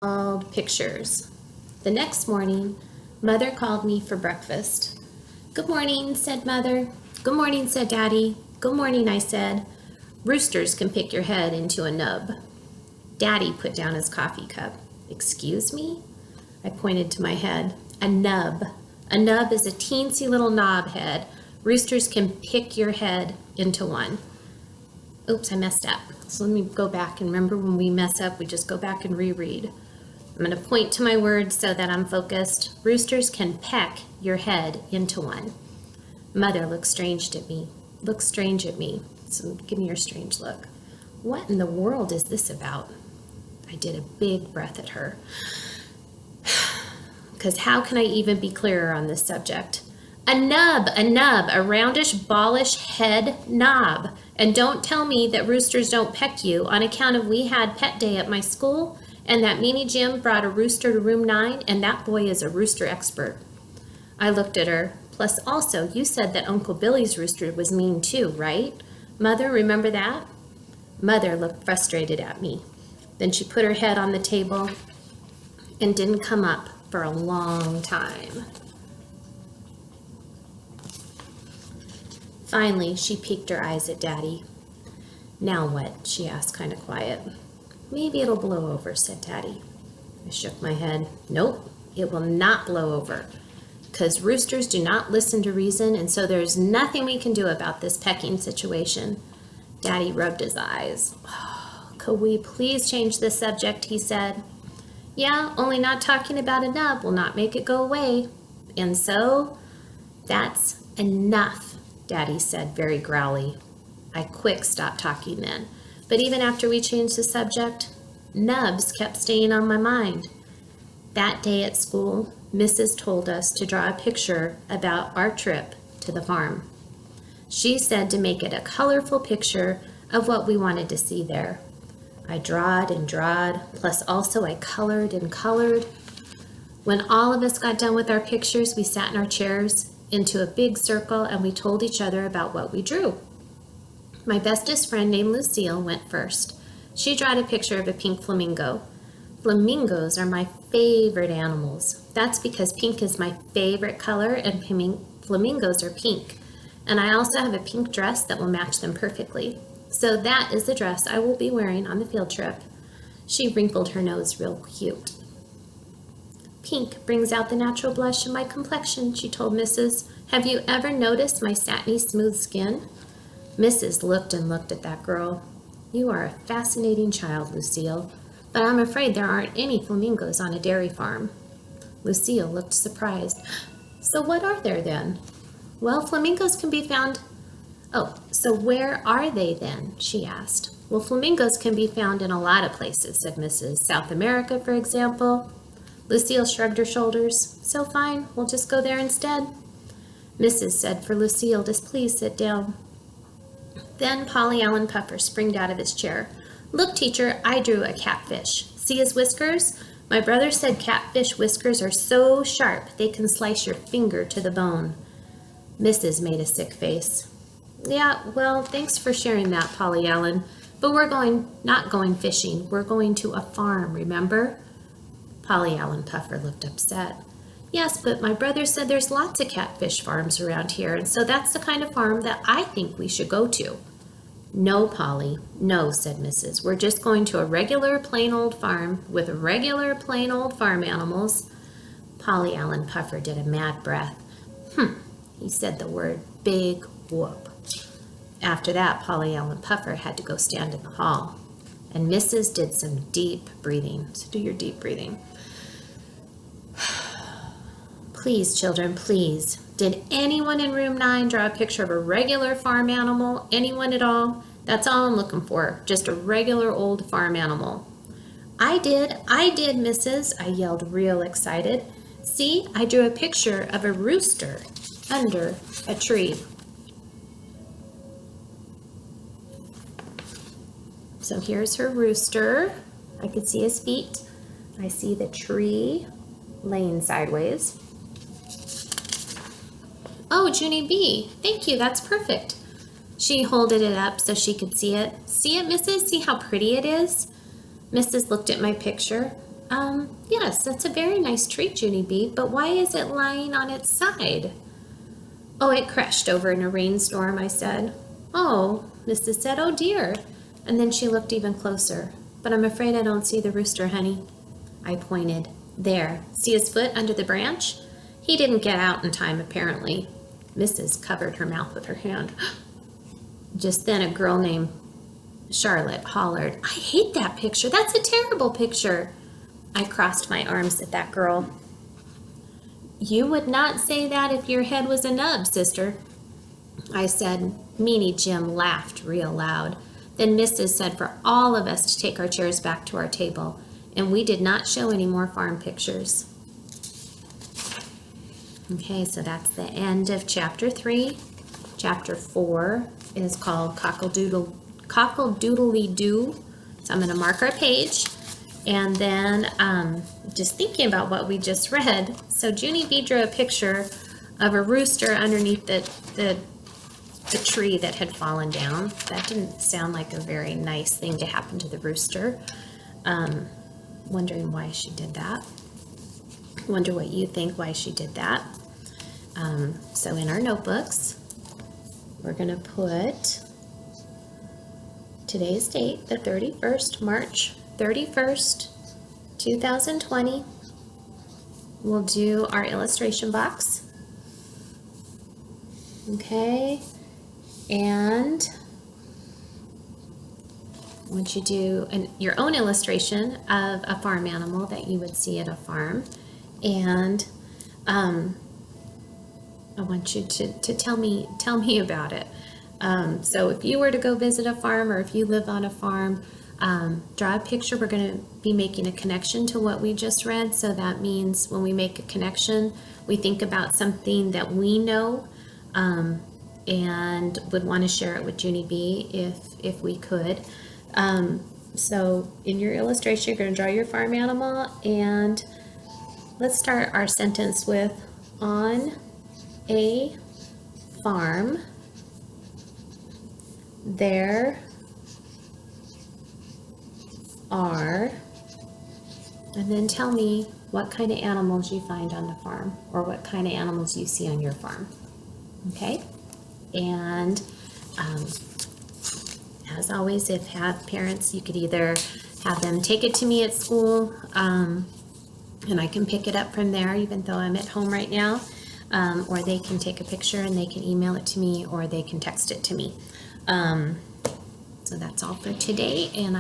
Called pictures. The next morning, Mother called me for breakfast. Good morning, said Mother. Good morning, said Daddy. Good morning, I said. Roosters can pick your head into a nub. Daddy put down his coffee cup. Excuse me? I pointed to my head. A nub. A nub is a teensy little knob head. Roosters can pick your head into one. Oops, I messed up. So let me go back and remember when we mess up, we just go back and reread. I'm going to point to my words so that I'm focused. Roosters can peck your head into one. Mother looked strange at me. So give me your strange look. What in the world is this about? I did a big breath at her. Because how can I even be clearer on this subject? A nub, a roundish, ballish head knob. And don't tell me that roosters don't peck you on account of we had pet day at my school and that Meanie Jim brought a rooster to room 9 and that boy is a rooster expert. I looked at her. Plus also, you said that Uncle Billy's rooster was mean too, right? Mother, remember that? Mother looked frustrated at me. Then she put her head on the table and didn't come up for a long time. Finally, she peeked her eyes at Daddy. Now what? She asked kind of quiet. Maybe it'll blow over, said Daddy. I shook my head. Nope, it will not blow over. Because roosters do not listen to reason, and so there's nothing we can do about this pecking situation. Daddy rubbed his eyes. Oh, could we please change the subject, he said. Yeah, only not talking about a nub will not make it go away. And so, that's enough, Daddy said very growly. I quick stopped talking then. But even after we changed the subject, nubs kept staying on my mind. That day at school, Mrs. told us to draw a picture about our trip to the farm. She said to make it a colorful picture of what we wanted to see there. I drawed and drawed, plus also I colored and colored. When all of us got done with our pictures, we sat in our chairs into a big circle and we told each other about what we drew. My bestest friend named Lucille went first. She drew a picture of a pink flamingo. Flamingos are my favorite animals. That's because pink is my favorite color and flamingos are pink. And I also have a pink dress that will match them perfectly. So that is the dress I will be wearing on the field trip. She wrinkled her nose real cute. Pink brings out the natural blush in my complexion, she told Mrs. Have you ever noticed my satiny smooth skin? Mrs. looked and looked at that girl. You are a fascinating child, Lucille, but I'm afraid there aren't any flamingos on a dairy farm. Lucille looked surprised. So what are there then? Well, flamingos can be found. Oh, so where are they then? She asked. Well, flamingos can be found in a lot of places, said Mrs. South America, for example. Lucille shrugged her shoulders. So fine, we'll just go there instead. Mrs. said for Lucille to please sit down. Then Polly Allen Puffer springed out of his chair. Look, teacher, I drew a catfish. See his whiskers? My brother said catfish whiskers are so sharp they can slice your finger to the bone. Mrs. made a sick face. Yeah, well, thanks for sharing that, Polly Allen. But we're not going fishing. We're going to a farm, remember? Polly Allen Puffer looked upset. Yes, but my brother said there's lots of catfish farms around here, and so that's the kind of farm that I think we should go to. No, Polly, no, said Mrs. We're just going to a regular plain old farm with regular plain old farm animals. Polly Allen Puffer did a mad breath. He said the word big whoop. After that, Polly Allen Puffer had to go stand in the hall. And Mrs. did some deep breathing. So do your deep breathing. Please, children, please. Did anyone in room 9 draw a picture of a regular farm animal? Anyone at all? That's all I'm looking for. Just a regular old farm animal. I did, Mrs. I yelled real excited. See, I drew a picture of a rooster under a tree. So here's her rooster. I could see his feet. I see the tree laying sideways. Oh, Junie B, thank you, that's perfect. She holded it up so she could see it. See it, Mrs.? See how pretty it is? Mrs. looked at my picture. Yes, that's a very nice tree, Junie B, but why is it lying on its side? Oh, it crashed over in a rainstorm, I said. Oh, Mrs. said, oh dear. And then she looked even closer. But I'm afraid I don't see the rooster, honey. I pointed. There, see his foot under the branch? He didn't get out in time, apparently. Mrs. covered her mouth with her hand. Just then a girl named Charlotte hollered, I hate that picture. That's a terrible picture. I crossed my arms at that girl. You would not say that if your head was a nub, sister, I said. Meanie Jim laughed real loud. Then Mrs. said for all of us to take our chairs back to our table, and we did not show any more farm pictures. Okay, so that's the end of chapter 3. Chapter 4 is called Cockle-Doodly-Doo. So I'm going to mark our page. And then just thinking about what we just read, so Junie B drew a picture of a rooster underneath the tree that had fallen down. That didn't sound like a very nice thing to happen to the rooster. Wondering why she did that. Wonder what you think why she did that. So in our notebooks, we're going to put today's date, the 31st, March 31st, 2020. We'll do our illustration box. Okay, and I want you to do your own illustration of a farm animal that you would see at a farm. And I want you to tell me about it. So if you were to go visit a farm, or if you live on a farm, draw a picture. We're going to be making a connection to what we just read. So that means when we make a connection, we think about something that we know and would want to share it with Junie B if we could. So in your illustration, you're going to draw your farm animal, and let's start our sentence with on a farm there are, and then tell me what kind of animals you find on the farm, or what kind of animals you see on your farm. Okay? And as always, if you have parents, you could either have them take it to me at school, and I can pick it up from there even though I'm at home right now, or they can take a picture and they can email it to me, or they can text it to me. So that's all for today, and